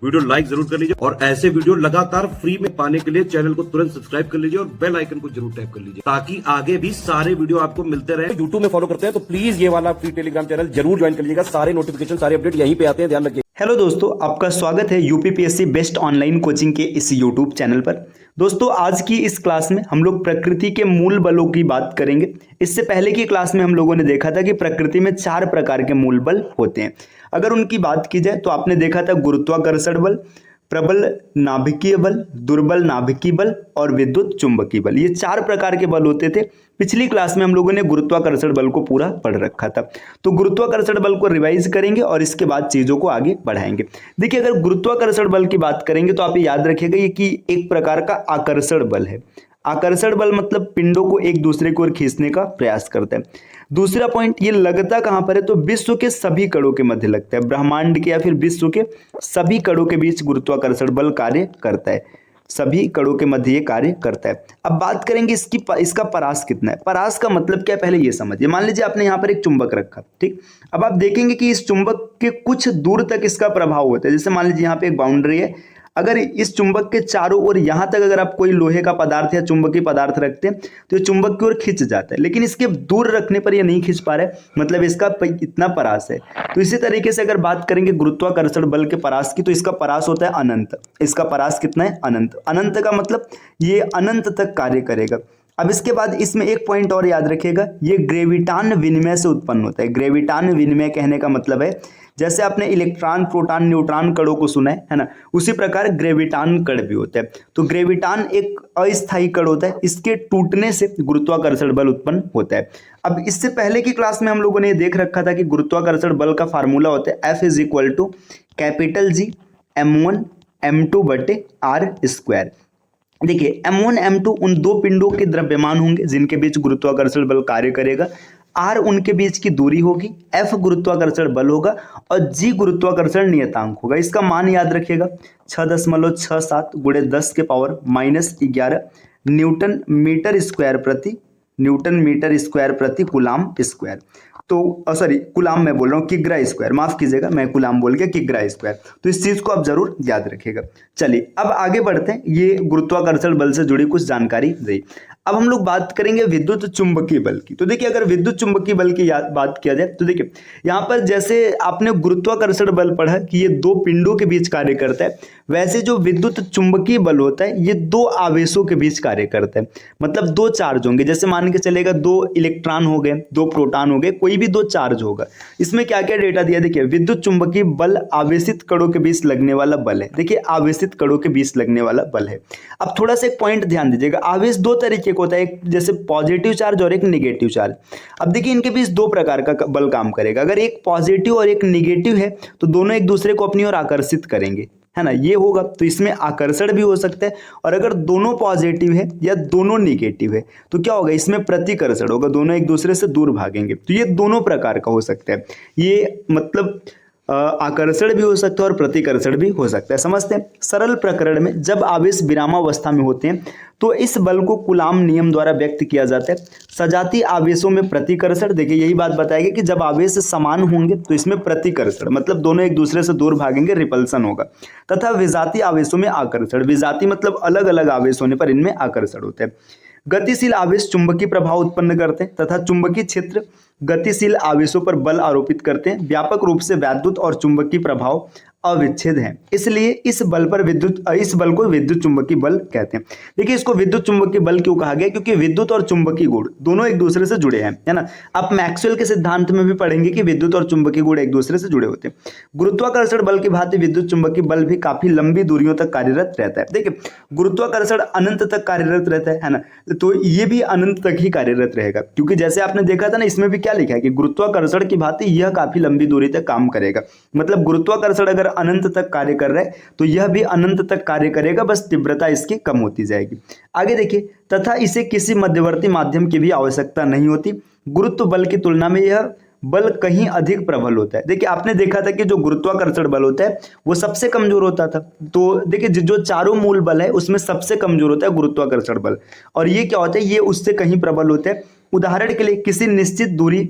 Video like जरूर कर लीजिए और ऐसे वीडियो लगातार फ्री में पाने के लिए चैनल को तुरंत सब्सक्राइब कर लीजिए और बेल आइकन को जरूर टैप कर लीजिए ताकि आगे भी सारे वीडियो आपको मिलते रहे। यूट्यूब में फॉलो करते हैं तो प्लीज ये वाला फ्री टेलीग्राम चैनल जरूर ज्वाइन कर लीजिएगा। सारे नोटिफिकेशन सारे अपडेट यहीं पे आते हैं, ध्यान रखिए। हेलो दोस्तों, आपका स्वागत है यूपीपीएससी बेस्ट ऑनलाइन कोचिंग के इस यूट्यूब चैनल पर। दोस्तों, आज की इस क्लास में हम लोग प्रकृति के मूल बलों की बात करेंगे। इससे पहले की क्लास में हम लोगों ने देखा था कि प्रकृति में 4 प्रकार के मूल बल होते हैं। अगर उनकी बात की जाए तो आपने देखा था गुरुत्वाकर्षण बल, प्रबल नाभिकीय बल, दुर्बल नाभिकीय बल और विद्युत चुंबकीय बल। ये 4 प्रकार के बल होते थे। पिछली क्लास में हम लोगों ने गुरुत्वाकर्षण बल को पूरा पढ़ रखा था, तो गुरुत्वाकर्षण बल को रिवाइज करेंगे और इसके बाद चीजों को आगे बढ़ाएंगे। देखिए, अगर गुरुत्वाकर्षण बल की बात करेंगे तो आप ये याद रखिएगा ये कि एक प्रकार का आकर्षण बल है। आकर्षण बल मतलब पिंडों को एक दूसरे की ओर खींचने का प्रयास करता है। दूसरा पॉइंट, ये लगता कहां पर है तो विश्व के सभी कणों के मध्य लगता है। ब्रह्मांड के या फिर विश्व के सभी कणों के बीच गुरुत्वाकर्षण बल कार्य करता है। सभी कणों के मध्य ये कार्य करता है। अब बात करेंगे इसका परास कितना है। परास का मतलब क्या है, पहले ये समझिए। मान लीजिए आपने यहाँ पर एक चुंबक रखा, ठीक। अब आप देखेंगे कि इस चुंबक के कुछ दूर तक इसका प्रभाव होता है। जैसे मान लीजिए यहाँ पे एक बाउंड्री है, अगर इस चुंबक के चारों ओर यहां तक अगर आप कोई लोहे का पदार्थ या चुंबकीय पदार्थ रखते हैं तो ये चुंबक की ओर खिंच जाता है, लेकिन इसके दूर रखने पर ये नहीं खिंच पा रहा है, मतलब इसका इतना परास है। तो इसी तरीके से अगर बात करेंगे गुरुत्वाकर्षण बल के परास की, तो इसका परास होता है अनंत। इसका परास कितना है, अनंत। अनंत का मतलब ये अनंत तक कार्य करेगा। अब इसके बाद इसमें एक पॉइंट और याद रखिएगा, ये ग्रेविटान विनिमय से उत्पन्न होता है। ग्रेविटान विनिमय कहने का मतलब है जैसे आपने इलेक्ट्रॉन, प्रोटॉन, न्यूट्रॉन कणों को सुना है ना, उसी प्रकार ग्रेविटान कण भी होता है। तो ग्रेविटान एक अस्थायी कण होता है, इसके टूटने से गुरुत्वाकर्षण बल उत्पन्न होता है। अब इससे पहले की क्लास में हम लोगों ने ये देख रखा था कि गुरुत्वाकर्षण बल का फार्मूला होता है F is equal to capital G m1 m2 बटे r²। देखिए, m1 m2 उन दो पिंडों के द्रव्यमान होंगे जिनके बीच गुरुत्वाकर्षण बल कार्य करेगा। r उनके बीच की दूरी होगी, f गुरुत्वाकर्षण बल होगा और g गुरुत्वाकर्षण नियतांक होगा। इसका मान याद रखिएगा 6.67 गुणे 10 के पावर -11 न्यूटन मीटर स्क्वायर प्रति कूलाम स्क्वायर। तो सॉरी, कूलाम मैं बोल रहा हूँ, किग्रा स्क्वायर, माफ कीजिएगा, मैं कूलाम बोल गया, किग्रा स्क्वायर। तो इस चीज को आप जरूर याद रखिएगा। चलिए अब आगे बढ़ते हैं, ये गुरुत्वाकर्षण बल से जुड़ी कुछ जानकारी रही। अब हम लोग बात करेंगे विद्युत चुंबकीय बल की। तो देखिए, अगर विद्युत चुंबकीय बल की बात किया जाए तो देखिए यहाँ पर जैसे आपने गुरुत्वाकर्षण बल पढ़ा कि ये दो पिंडों के बीच कार्य करता है, वैसे जो विद्युत चुंबकीय बल होता है ये दो आवेशों के बीच कार्य करता है। मतलब दो चार्ज होंगे, जैसे मान के चलेगा 2 इलेक्ट्रॉन हो गए, 2 प्रोटॉन हो गए, कोई भी 2 चार्ज होगा। इसमें क्या क्या डेटा दिया, देखिए विद्युत चुंबकीय बल आवेशित कणों के बीच लगने वाला बल है। देखिए, आवेशित कणों के बीच लगने वाला बल है। अब थोड़ा सा एक पॉइंट ध्यान दीजिएगा, आवेश 2 तरीके का होता है, एक जैसे पॉजिटिव चार्ज और एक निगेटिव चार्ज। अब देखिए, इनके बीच 2 प्रकार का बल काम करेगा। अगर एक पॉजिटिव और एक निगेटिव है तो दोनों एक दूसरे को अपनी ओर आकर्षित करेंगे, है ना, ये होगा। तो इसमें आकर्षण भी हो सकता है। और अगर दोनों पॉजिटिव है या दोनों निगेटिव है तो क्या होगा, इसमें प्रतिकर्षण होगा, दोनों एक दूसरे से दूर भागेंगे। तो ये दोनों प्रकार का हो सकता है। ये मतलब आकर्षण भी हो सकता है और प्रतिकर्षण भी हो सकता है। समझते हैं। सरल प्रकरण में जब आवेश विरामावस्था में होते हैं तो इस बल को कूलाम नियम द्वारा व्यक्त किया जाता है। सजातीय आवेशों में प्रतिकर्षण, देखिए यही बात बताएगी कि जब आवेश समान होंगे तो इसमें प्रतिकर्षण मतलब दोनों एक दूसरे से दूर भागेंगे, रिपल्सन होगा। तथा विजातीय आवेशों में आकर्षण, विजातीय मतलब अलग अलग आवेश होने पर इनमें आकर्षण होता है। गतिशील आवेश चुंबकीय प्रभाव उत्पन्न करते हैं तथा चुंबकीय क्षेत्र गतिशील आवेशों पर बल आरोपित करते हैं। व्यापक रूप से वैद्युत और चुंबकीय प्रभाव अविच्छेद है, इसलिए इस बल को विद्युत चुंबकीय बल कहते हैं। देखिए, इसको विद्युत चुंबकीय बल क्यों कहा गया, क्योंकि विद्युत और चुंबकीय गुण दोनों एक दूसरे से जुड़े हैं, है ना। आप मैक्सवेल के सिद्धांत में भी पढ़ेंगे कि विद्युत और चुंबकीय गुण एक दूसरे से जुड़े होते हैं। गुरुत्वाकर्षण बल की भांति विद्युत चुंबकीय बल भी काफी लंबी दूरियों तक कार्यरत रहता है। देखिए, गुरुत्वाकर्षण अनंत तक कार्यरत रहता है ना, तो ये भी अनंत तक ही कार्यरत रहेगा, क्योंकि जैसे आपने देखा था ना, इसमें भी क्या लिखा है कि गुरुत्वाकर्षण की भांति यह काफी लंबी दूरी तक काम करेगा। मतलब गुरुत्वाकर्षण अगर अनंत तक कार्य कर रहा है तो यह भी अनंत तक कार्य करेगा, बस तीव्रता इसकी कम होती जाएगी। आगे देखिए, तथा इसे किसी मध्यवर्ती माध्यम की भी आवश्यकता नहीं होती। गुरुत्व बल की तुलना में यह बल कहीं अधिक प्रबल होता है। देखिए, आपने देखा था कि जो गुरुत्वाकर्षण बल होता है वो सबसे कमजोर होता था। तो देखिए, जो चारों मूल बल है उसमें सबसे कमजोर होता है गुरुत्वाकर्षण बल, और ये क्या होता है, ये उससे कहीं प्रबल होता है। उदाहरण के लिए, किसी निश्चित दूरी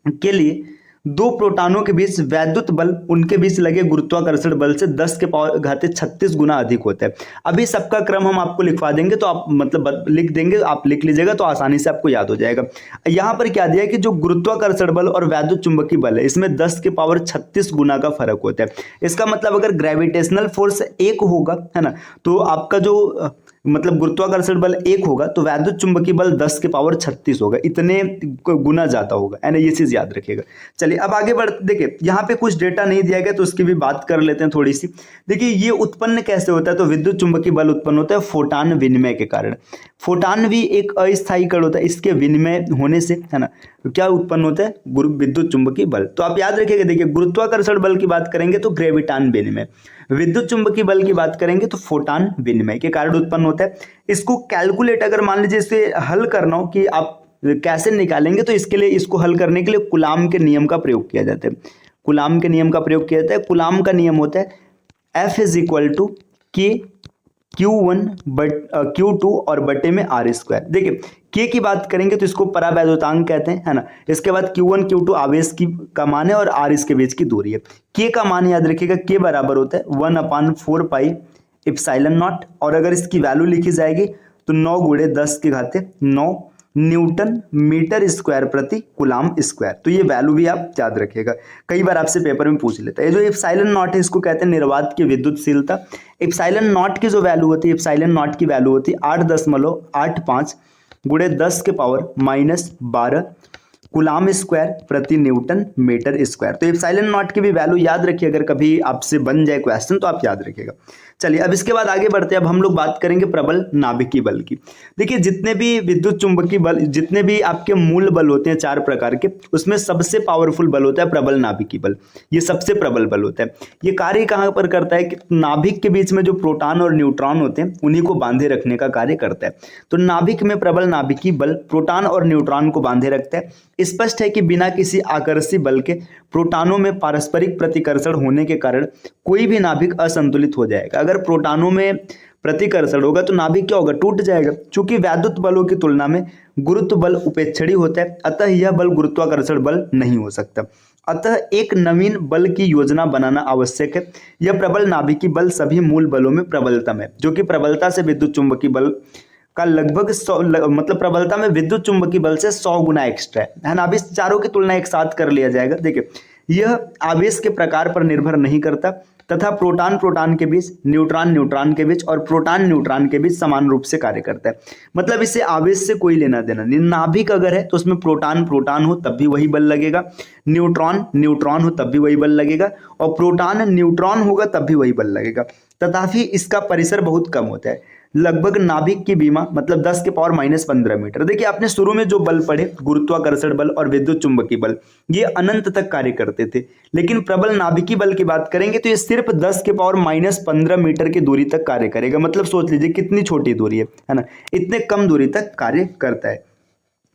के लिए दो प्रोटॉनों के बीच वैद्युत बल उनके बीच लगे गुरुत्वाकर्षण बल से 10 के पावर घाते 36 गुना अधिक होता है। अभी सबका क्रम हम आपको लिखवा देंगे, तो आप मतलब लिख देंगे, आप लिख लीजिएगा तो आसानी से आपको याद हो जाएगा। यहाँ पर क्या दिया है कि जो गुरुत्वाकर्षण बल और वैद्युत चुंबकीय बल है इसमें 10 के पावर 36 गुना का फर्क होता है। इसका मतलब अगर ग्रेविटेशनल फोर्स 1 होगा, है ना, तो आपका जो मतलब गुरुत्वाकर्षण बल 1 होगा तो वैद्युत चुंबकीय बल 10 के पावर 36 होगा, इतने गुना ज्यादा होगा, है ना, ये चीज याद रखिएगा। चलिए अब आगे बढ़, देखिए यहाँ पे कुछ डेटा नहीं दिया गया तो उसकी भी बात कर लेते हैं थोड़ी सी। देखिए ये उत्पन्न कैसे होता है, तो विद्युत चुंबकीय बल उत्पन्न होता है फोटान विनिमय के कारण। फोटान भी एक अस्थायी कण होता है, इसके विनिमय होने से, है ना, क्या उत्पन्न होता है, विद्युत चुंबकीय बल। तो आप याद रखिएगा, देखिए गुरुत्वाकर्षण बल की बात करेंगे तो ग्रेविटान विनिमय, विद्युत चुंबकीय बल की बात करेंगे तो फोटान विनिमय के कारण उत्पन्न होता है। इसको कैलकुलेट अगर मान लीजिए इसे हल करना हो कि आप कैसे निकालेंगे, तो इसके लिए, इसको हल करने के लिए कूलाम के नियम का प्रयोग किया जाता है। कूलाम के नियम का प्रयोग किया जाता है। कूलाम का नियम होता है F इज इक्वल टू के Q1 Q2 और बटे में R स्क्वायर। देखिए K की बात करेंगे तो इसको परावैद्युतांक कहते हैं, है ना। इसके बाद Q1 Q2 आवेश की का मान है और R इसके बीच की दूरी है। K का मान याद रखिएगा, K बराबर होता है 1/4 पाई एप्सिलॉन नॉट, और अगर इसकी वैल्यू लिखी जाएगी तो 9 गुणे 10 के घाते 9 न्यूटन मीटर स्क्वायर प्रति कूलाम स्क्वायर। तो ये वैल्यू भी आप याद रखिएगा, कई बार आपसे पेपर में पूछ लेता है। ये जो एप्सिलॉन नॉट है इसको कहते हैं निर्वात की विद्युतशीलता। एप्सिलॉन नॉट की जो वैल्यू होती है, एप्सिलॉन नॉट की वैल्यू होती है 8.85 गुणे 10 के पावर -12 कूलाम स्क्वायर प्रति न्यूटन मीटर स्क्वायर। तो एप्सिलॉन नॉट की भी वैल्यू याद रखिए, अगर कभी आपसे बन जाए क्वेश्चन तो आप याद रखिएगा। चलिए अब इसके बाद आगे बढ़ते हैं। अब हम लोग बात करेंगे प्रबल नाभिकीय बल की। देखिए जितने भी विद्युत चुंबकीय बल, जितने भी आपके मूल बल होते हैं 4 प्रकार के, उसमें सबसे पावरफुल बल होता है प्रबल नाभिकीय बल। ये सबसे प्रबल बल होता है। ये कार्य कहाँ पर करता है कि नाभिक के बीच में जो प्रोटॉन और न्यूट्रॉन होते हैं उन्हीं को बांधे रखने का कार्य करता है। तो नाभिक में प्रबल नाभिकीय बल प्रोटॉन और न्यूट्रॉन को बांधे रखता है। स्पष्ट है कि बिना किसी आकर्षी बल के प्रोटॉनों में पारस्परिक प्रतिकर्षण होने के कारण कोई भी नाभिक असंतुलित हो जाएगा। अगर प्रोटॉनों में प्रतिकर्षण होगा तो नाभिक क्या होगा, टूट जाएगा। चूंकि वैद्युत बलों की तुलना में गुरुत्व बल उपेक्षणीय होता है, अतः यह बल गुरुत्वाकर्षण बल नहीं हो सकता। अतः एक नवीन बल की योजना बनाना आवश्यक है। यह प्रबल नाभिकीय बल सभी मूल बलों में प्रबलतम है, जो कि प्रबलता से विद्युत चुंबकीय बल का लगभग 100 मतलब प्रबलता में विद्युत चुंबकीय बल से 100 गुना एक्स्ट्रा है ना। अब इस चारों की तुलना एक साथ कर लिया जाएगा। देखिए यह आवेश के प्रकार पर निर्भर नहीं करता तथा प्रोटॉन प्रोटॉन के बीच, न्यूट्रॉन न्यूट्रॉन के बीच और प्रोटॉन न्यूट्रॉन के बीच समान रूप से कार्य करता है। मतलब इसे आवेश से कोई लेना देना नहीं। नाभिक अगर है तो उसमें प्रोटॉन प्रोटॉन हो तब भी वही बल लगेगा, न्यूट्रॉन न्यूट्रॉन हो तब भी वही बल लगेगा, और प्रोटॉन न्यूट्रॉन होगा तब भी वही बल लगेगा। तथापि इसका परिसर बहुत कम होता है, लगभग नाभिक की बीमा मतलब 10 के पावर -15 मीटर। देखिए आपने शुरू में जो बल पढ़े, गुरुत्वाकर्षण बल और विद्युत चुंबकीय बल, ये अनंत तक कार्य करते थे। लेकिन प्रबल नाभिकीय बल की बात करेंगे तो ये सिर्फ 10 के पावर -15 मीटर की दूरी तक कार्य करेगा। मतलब सोच लीजिए कितनी छोटी दूरी है ना, इतने कम दूरी तक कार्य करता है।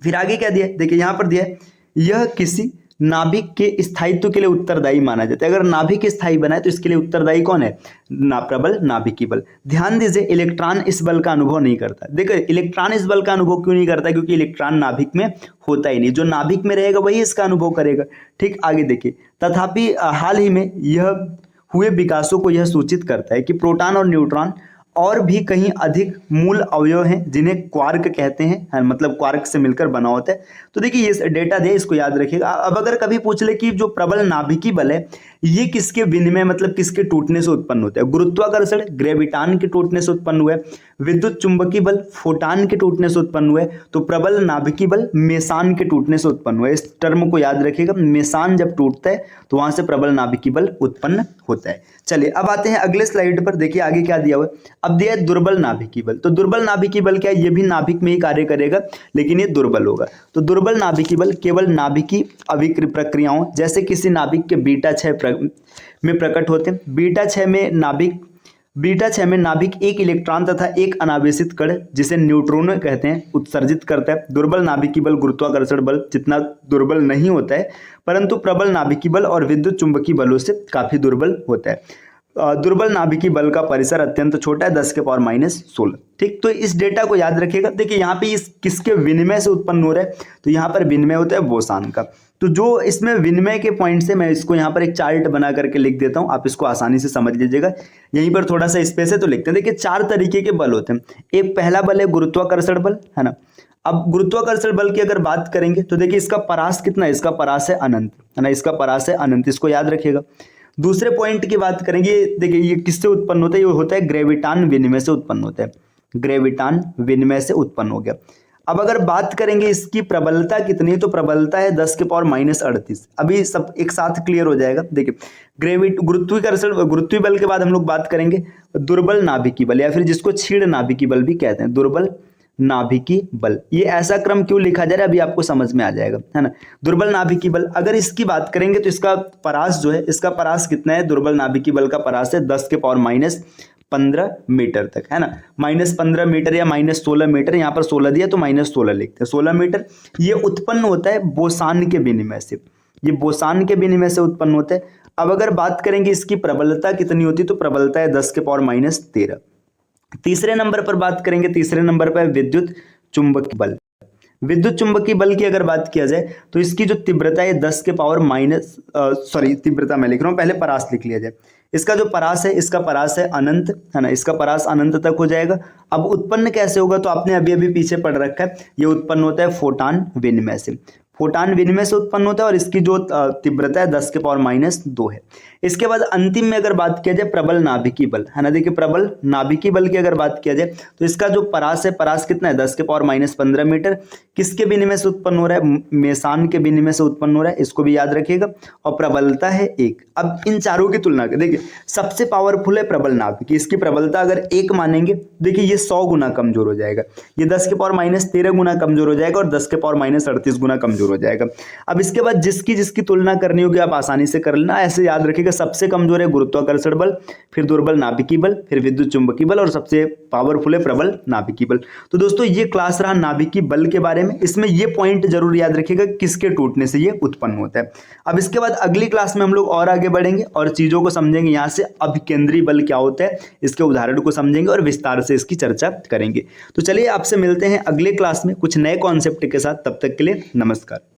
फिर आगे क्या दिया है, देखिए यहाँ पर दिया है, यह किसी नाभिक के स्थायित्व के लिए उत्तरदायी माना जाता है। अगर नाभिक स्थायी बना है तो इसके लिए उत्तरदायी कौन है, प्रबल नाभिकीय बल। ध्यान दीजिए इलेक्ट्रॉन इस बल का अनुभव नहीं करता। देखिए इलेक्ट्रॉन इस बल का अनुभव क्यों नहीं करता, क्योंकि इलेक्ट्रॉन नाभिक में होता ही नहीं। जो नाभिक में रहेगा वही इसका अनुभव करेगा। ठीक, आगे देखिए, तथापि हाल ही में यह हुए विकासों को यह सूचित करता है कि प्रोटॉन और न्यूट्रॉन और भी कहीं अधिक मूल अवयव हैं जिन्हें क्वार्क कहते हैं, मतलब क्वार्क से मिलकर बना होता है। तो देखिए ये डेटा दे, इसको याद रखिएगा। अब अगर कभी पूछ ले कि जो प्रबल नाभिकीय बल है ये किसके विनिमय मतलब किसके टूटने से उत्पन्न होता है, गुरुत्वाकर्षण ग्रेविटान के टूटने से उत्पन्न हुआ है, विद्युत चुंबकीय बल फोटान के टूटने से उत्पन्न हुआ है, तो प्रबल नाभिकीय बल मेसान के टूटने से उत्पन्न हुआ है। इस टर्म को याद रखिएगा, मेसान जब टूटता है तो वहां से प्रबल नाभिकीय बल उत्पन्न होता है। चलिए अब आते हैं अगले स्लाइड पर। देखिए आगे क्या दिया हुआ है, अब दिया है दुर्बल नाभिकीय बल। तो दुर्बल नाभिकीय बल क्या है, ये भी नाभिक में ही कार्य करेगा लेकिन ये दुर्बल होगा। तो दुर्बल नाभिकीय बल केवल नाभिकीय अभिक्रिया प्रक्रियाओं जैसे किसी नाभिक के बीटा 6 में प्रकट होते हैं। बीटा 6 में नाभिक एक इलेक्ट्रॉन तथा एक अनावेशित कण जिसे न्यूट्रॉन कहते हैं उत्सर्जित करता है। दुर्बल नाभिकीय बल गुरुत्वाकर्षण बल जितना दुर्बल नहीं होता है, परंतु प्रबल नाभिकीय बल और विद्युत चुंबकीय बलों से काफी दुर्बल होता है। दुर्बल नाभिकीय बल का परिसर अत्यंत छोटा है, 10 के पावर -16। ठीक, तो इस डेटा को याद रखिएगा। देखिए यहाँ पे इस किसके विनिमय से उत्पन्न हो रहा है, तो यहाँ पर विनिमय होता है बोसान का। तो जो इसमें विनिमय के पॉइंट से मैं इसको यहाँ पर एक चार्ट बना करके लिख देता हूँ, आप इसको आसानी से समझ लीजिएगा। यहीं पर थोड़ा सा स्पेस है तो लिखते हैं। देखिए 4 तरीके के बल होते हैं। एक पहला बल है गुरुत्वाकर्षण बल, है ना। अब गुरुत्वाकर्षण बल की अगर बात करेंगे तो देखिए इसका परास कितना है, इसका परास है अनंत, है ना, इसका परास है अनंत, इसको याद रखिएगा। दूसरे पॉइंट की बात करेंगे, देखिए ये किससे उत्पन्न होता है, ये होता है ग्रेविटान विनिमय से उत्पन्न होता है, ग्रेविटान विनिमय से उत्पन्न हो गया। अब अगर बात करेंगे इसकी प्रबलता कितनी है, तो प्रबलता है 10 के पावर -38। अभी सब एक साथ क्लियर हो जाएगा। देखिए गुरुत्वीय बल के बाद हम लोग बात करेंगे दुर्बल नाभिकीय बल, या फिर जिसको क्षीण नाभिकीय बल भी कहते हैं, दुर्बल नाभिकीय बल। ये ऐसा क्रम क्यों लिखा जा रहा है अभी आपको समझ में आ जाएगा, है ना। दुर्बल नाभिकीय बल अगर इसकी बात करेंगे तो इसका परास जो है, इसका परास कितना है, दुर्बल नाभिकीय बल का परास है 10 के पावर -15 मीटर तक, है ना। -15 मीटर या -16 मीटर, यहाँ पर 16 दिया तो -16 लिखते हैं, 16 मीटर। ये उत्पन्न होता है बोसान के विनिमय से, ये बोसान के विनिमय से उत्पन्न होता है। अब अगर बात करेंगे इसकी प्रबलता कितनी होती है, तो प्रबलता है 10 के पावर -13। तीसरे नंबर पर बात करेंगे, तीसरे नंबर पर विद्युत चुंबकीय बल। विद्युत चुंबकीय बल की अगर बात किया जाए तो इसकी जो तीव्रता है 10 के पावर तीव्रता मैं लिख रहा हूँ, पहले परास लिख लिया जाए। इसका जो परास है, इसका परास है अनंत, है ना, इसका परास अनंत तक हो जाएगा। अब उत्पन्न कैसे होगा, तो आपने अभी अभी पीछे पढ़ रखा है, ये उत्पन्न होता है फोटान विनिमय से, फोटान विनिमय से उत्पन्न होता है, और इसकी जो तीव्रता है 10 के पावर -2 है। इसके बाद अंतिम में अगर बात किया जाए प्रबल नाभिकीय बल, है ना। देखिए प्रबल नाभिकीय बल की अगर बात किया जाए तो इसका जो परास है, परास कितना है, 10 के पावर -15 मीटर। किसके विनिमय से उत्पन्न हो रहा है, मेसान के विनिमय से उत्पन्न हो रहा है, इसको भी याद रखिएगा। और प्रबलता है 1। अब इन चारों की तुलना कर देखिए, सबसे पावरफुल है प्रबल नाभिकीय, इसकी प्रबलता अगर 1 मानेंगे, देखिए ये 100 गुना कमजोर हो जाएगा, ये 10 के पावर -13 गुना कमजोर हो जाएगा, और 10 के पावर -38 गुना कमजोर हो जाएगा। अब इसके बाद जिसकी जिसकी तुलना करनी होगी आप आसानी से कर लेना। ऐसे याद रखिएगा, सबसे कमजोर है गुरुत्वाकर्षण बल, फिर दुर्बल नाभिकीय बल, फिर विद्युत चुंबकीय बल, और सबसे पावरफुल है प्रबल नाभिकीय बल। तो दोस्तों ये क्लास रहा नाभिकीय बल के बारे में। इसमें ये पॉइंट जरूर याद रखिएगा किसके टूटने से ये उत्पन्न होता है। अब इसके बाद अगली क्लास में हम लोग और आगे बढ़ेंगे और चीजों को समझेंगे, यहाँ से अभिकेंद्री बल क्या होता है, इसके उदाहरण को समझेंगे और विस्तार से इसकी चर्चा करेंगे। तो चलिए आपसे मिलते हैं अगले क्लास में कुछ नए कॉन्सेप्ट के साथ। तब तक के लिए नमस्कार।